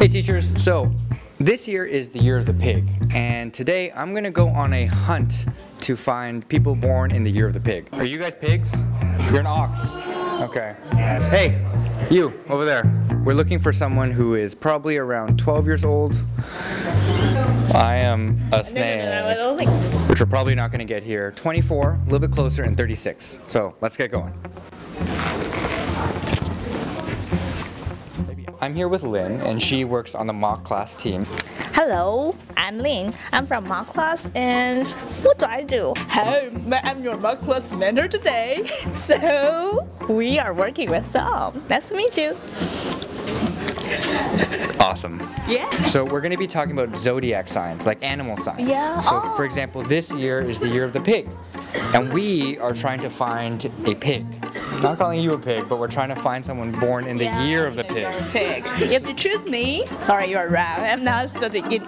Hey teachers, so this year is the year of the pig, and today I'm gonna go on a hunt to find people born in the year of the pig. Are you guys pigs? You're an ox. Okay. Hey, you over there. We're looking for someone who is probably around 12 years old. I am a snake, which we're probably not gonna get here. 24, a little bit closer, and 36. So let's get going. I'm here with Lynn, and she works on the mock class team. Hello, I'm Lynn. I'm from mock class, and what do? Hey, I'm your mock class mentor today. So, we are working with Sam. Nice to meet you. Awesome. Yeah. So we're going to be talking about zodiac signs, like animal signs. Yeah. So for example, this year is the year of the pig, and we are trying to find a pig. Not calling you a pig, but we're trying to find someone born in the year of the pig. If you choose me, sorry, you're wrong. I'm not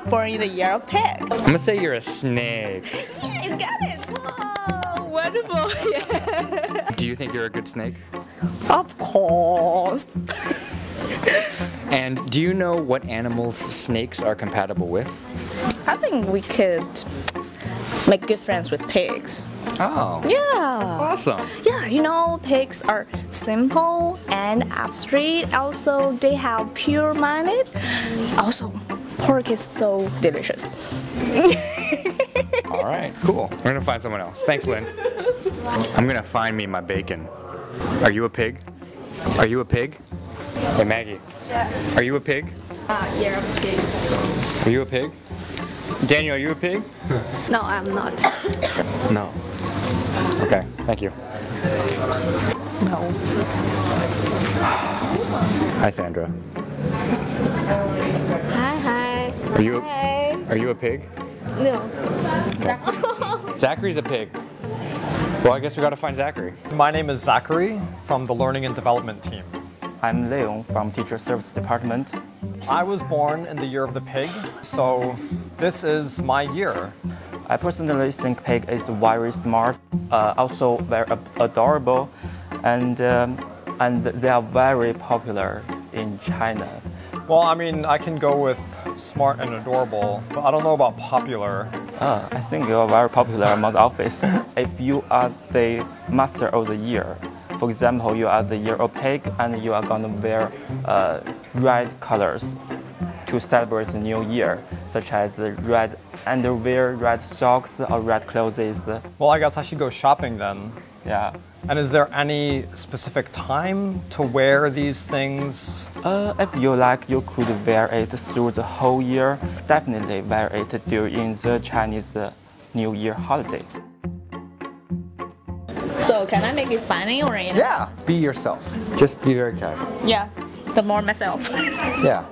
born in the year of pig. I'm gonna say you're a snake. Yeah, you got it. Whoa, wonderful. Yeah. Do you think you're a good snake? Of course. And do you know what animals snakes are compatible with? I think we could make good friends with pigs. Oh. Yeah. Awesome. Yeah, you know, pigs are simple and abstract. Also, they have pure-minded. Also, pork is so delicious. All right, cool. We're gonna find someone else. Thanks, Lynn. I'm gonna find me my bacon. Are you a pig? Are you a pig? Hey, Maggie. Yes. Are you a pig? Yeah, I'm a pig. Are you a pig? Daniel, are you a pig? No, I'm not. No. Okay, thank you. No. Hi, Sandra. Hi. Are you Hi. Are you a pig? No. Okay. Zachary's a pig. Well, I guess we gotta find Zachary. My name is Zachary from the Learning and Development team. I'm Leon from Teacher Service Department. I was born in the year of the pig, so this is my year. I personally think pig is very smart, also very adorable, and they are very popular in China. Well, I mean, I can go with smart and adorable, but I don't know about popular. I think you are very popular among the office. If you are the master of the year, for example, you are the year of pig and you are gonna wear red colors to celebrate the new year, such as red underwear, red socks, or red clothes. Well, I guess I should go shopping then. Yeah. And is there any specific time to wear these things? If you like, you could wear it through the whole year. Definitely wear it during the Chinese New Year holiday. So, can I make it funny or Yeah, be yourself. Just be very casual. Yeah, the more myself. Yeah.